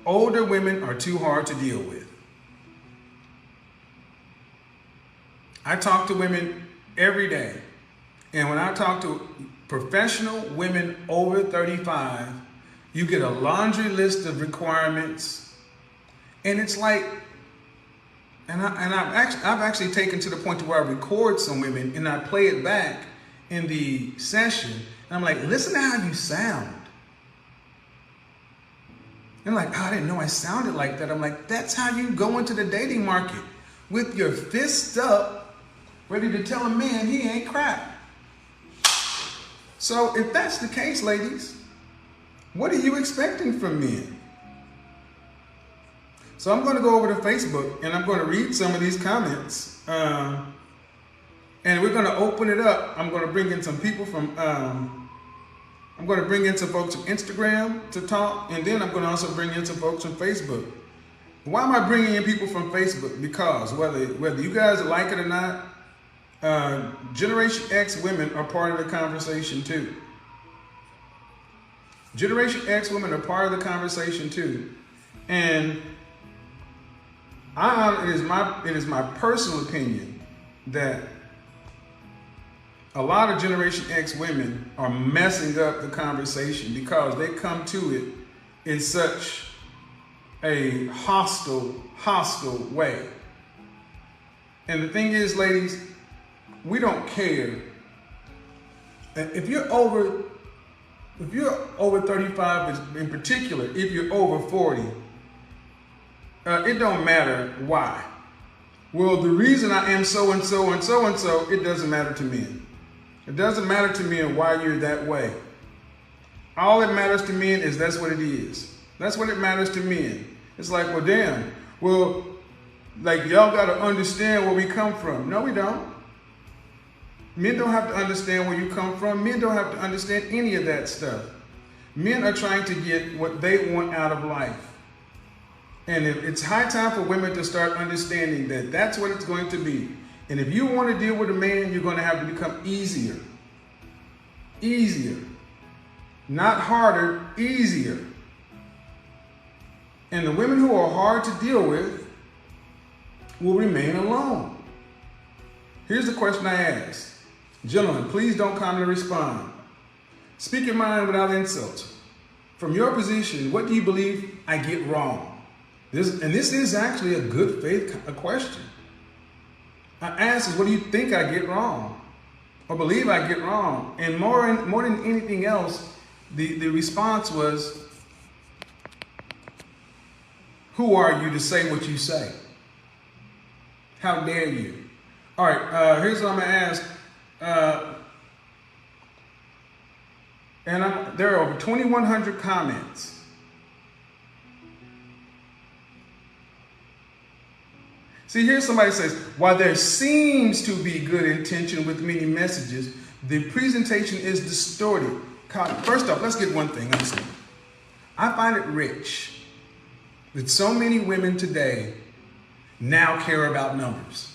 Older women are too hard to deal with. I talk to women every day. And when I talk to professional women over 35, you get a laundry list of requirements. And it's like, I've actually taken to the point to where I record some women and I play it back in the session. And I'm like, listen to how you sound. And like, oh, I didn't know I sounded like that. I'm like, that's how you go into the dating market, with your fists up, ready to tell a man he ain't crap. So if that's the case, ladies, what are you expecting from men? So I'm going to go over to Facebook and I'm going to read some of these comments. And we're going to open it up. I'm going to bring in some people from, I'm going to bring in some folks from Instagram to talk. And then I'm going to also bring in some folks from Facebook. Why am I bringing in people from Facebook? Because whether you guys like it or not, Generation X women are part of the conversation too. Generation X women are part of the conversation too. And it is my personal opinion that a lot of Generation X women are messing up the conversation because they come to it in such a hostile way. And the thing is, ladies, we don't care. If you're over 35 in particular, if you're over 40, it don't matter why. Well, the reason I am so and so and so and so, it doesn't matter to men. It doesn't matter to men why you're that way. All that matters to men is that's what it is. That's what it matters to men. It's like, well, damn, well, like y'all got to understand where we come from. No, we don't. Men don't have to understand where you come from. Men don't have to understand any of that stuff. Men are trying to get what they want out of life. And it's high time for women to start understanding that that's what it's going to be. And if you want to deal with a man, you're going to have to become easier. Easier. Not harder, easier. And the women who are hard to deal with will remain alone. Here's the question I ask. Gentlemen, please don't comment or respond. Speak your mind without insult. From your position, what do you believe I get wrong? This is actually a good faith question. I ask is, what do you think I get wrong? Or believe I get wrong? And more than anything else, the response was, who are you to say what you say? How dare you? All right, here's what I'm going to ask. There are over 2,100 comments. See, here's somebody says, while there seems to be good intention with many messages, the presentation is distorted. First off, let's get one thing understood. I find it rich that so many women today now care about numbers.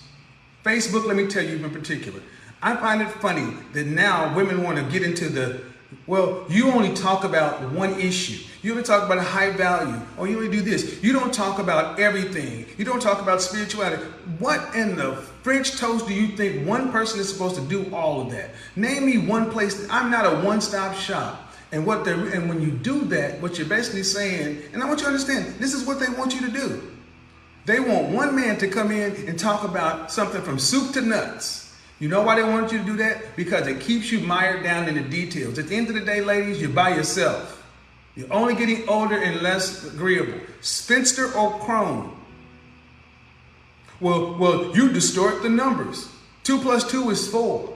Facebook, let me tell you in particular, I find it funny that now women want to get into well, you only talk about one issue. You only talk about a high value, or you only do this. You don't talk about everything. You don't talk about spirituality. What in the French toast do you think one person is supposed to do all of that? Name me one place. I'm not a one-stop shop. And when you do that, what you're basically saying, and I want you to understand, this is what they want you to do. They want one man to come in and talk about something from soup to nuts. You know why they want you to do that? Because it keeps you mired down in the details. At the end of the day, ladies, you're by yourself. You're only getting older and less agreeable. Spinster or crone. Well, you distort the numbers. 2 + 2 is 4.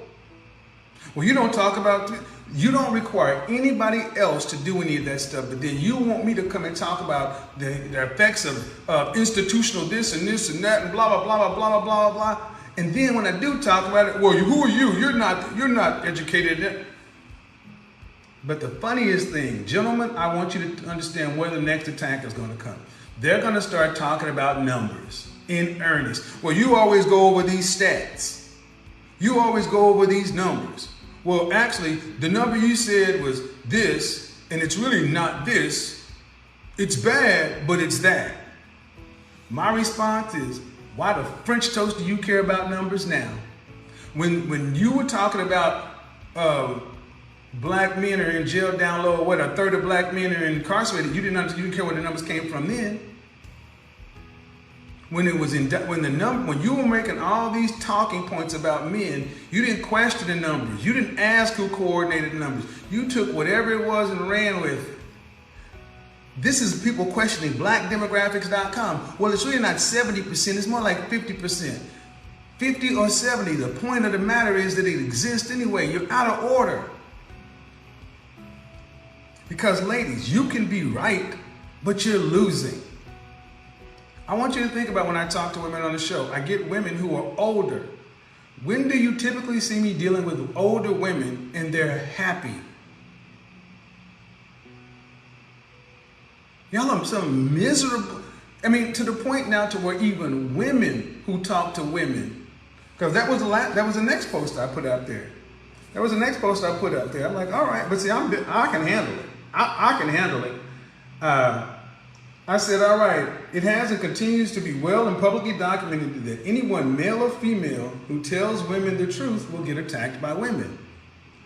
Well, you don't require anybody else to do any of that stuff, but then you want me to come and talk about the effects of institutional this and this and that and blah, blah, blah, blah, blah, blah, blah, blah. And then when I do talk about it, well, who are you? You're not educated. But the funniest thing, gentlemen, I want you to understand where the next attack is going to come. They're going to start talking about numbers in earnest. Well, you always go over these stats. You always go over these numbers. Well, actually, the number you said was this, and it's really not this. It's bad, but it's that. My response is, why the French toast do you care about numbers now? When you were talking about black men are in jail down low, or what, a third of black men are incarcerated, you didn't care where the numbers came from then. When you were making all these talking points about men, you didn't question the numbers. You didn't ask who coordinated the numbers. You took whatever it was and ran with it. This is people questioning blackdemographics.com. Well, it's really not 70%, it's more like 50%. 50 or 70, the point of the matter is that it exists anyway. You're out of order. Because ladies, you can be right, but you're losing. I want you to think about when I talk to women on the show, I get women who are older. When do you typically see me dealing with older women and they're happy? Y'all are some miserable, I mean, to the point now to where even women who talk to women, because that was the next post I put out there. That was the next post I put out there. I'm like, all right, but see, I can handle it. I can handle it. I said, all right, it has and continues to be well and publicly documented that anyone, male or female, who tells women the truth will get attacked by women.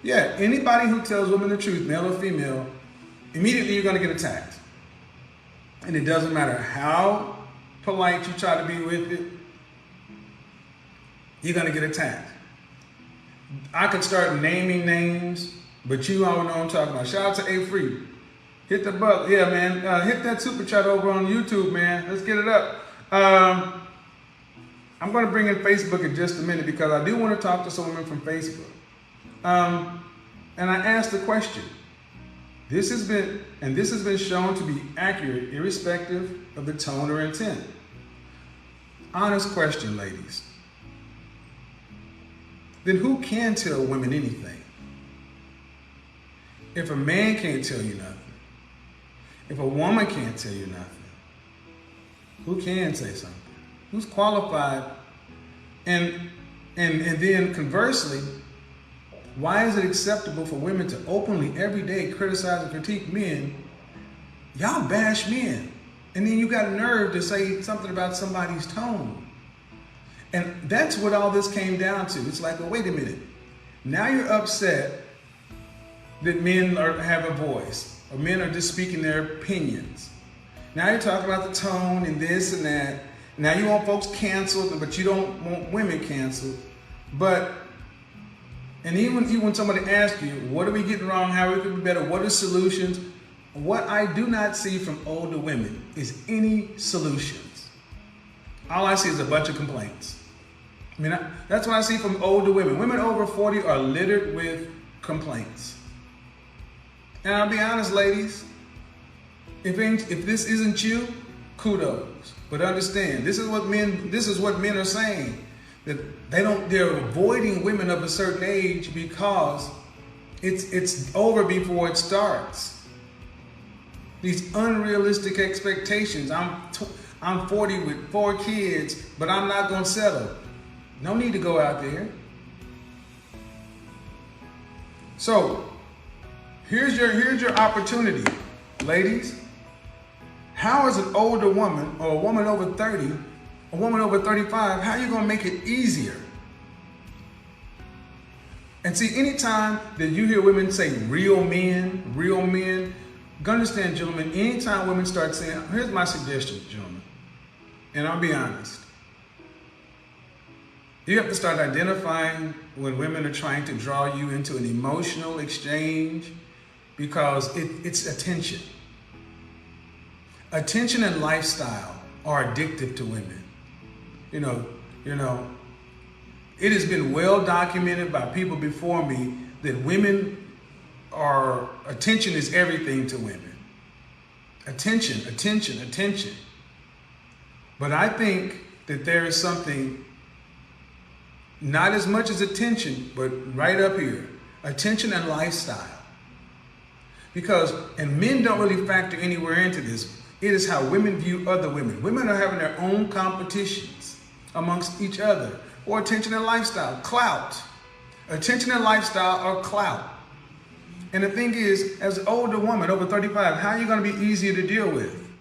Yeah, anybody who tells women the truth, male or female, immediately you're going to get attacked. And it doesn't matter how polite you try to be with it, you're going to get attacked. I could start naming names, but you all know what I'm talking about. Shout out to A Free. Hit the button. Yeah, man. Hit that super chat over on YouTube, man. Let's get it up. I'm going to bring in Facebook in just a minute because I do want to talk to some women from Facebook. And I asked the question. This has been shown to be accurate, irrespective of the tone or intent. Honest question, ladies. Then who can tell women anything? If a man can't tell you nothing, if a woman can't tell you nothing, who can say something? Who's qualified? And then conversely, why is it acceptable for women to openly every day criticize and critique men? Y'all bash men. And then you got nerve to say something about somebody's tone. And that's what all this came down to. It's like, well, wait a minute. Now you're upset that men have a voice, or men are just speaking their opinions. Now you're talking about the tone and this and that. Now you want folks canceled, but you don't want women canceled. And even when somebody asks you, what are we getting wrong? How are we going to be better? What are solutions? What I do not see from older women is any solutions. All I see is a bunch of complaints. I mean, that's what I see from older women. Women over 40 are littered with complaints. And I'll be honest, ladies, if this isn't you, kudos. But understand, this is what men are saying. That they're avoiding women of a certain age because it's over before it starts. These unrealistic expectations. I'm 40 with 4 kids, but I'm not gonna settle. No need to go out there. So here's your opportunity, ladies. How is an older woman or a woman over 30, a woman over 35, how are you gonna make it easier? And see, anytime that you hear women say real men, understand, gentlemen, anytime women start saying, here's my suggestion, gentlemen, and I'll be honest. You have to start identifying when women are trying to draw you into an emotional exchange because it's attention. Attention and lifestyle are addictive to women. You know, it has been well documented by people before me that attention is everything to women. Attention. But I think that there is something, not as much as attention, but right up here, attention and lifestyle. And men don't really factor anywhere into this. It is how women view other women. Women are having their own competitions amongst each other, or attention and lifestyle, clout. Attention and lifestyle are clout. And the thing is, as an older woman, over 35, how are you going to be easier to deal with?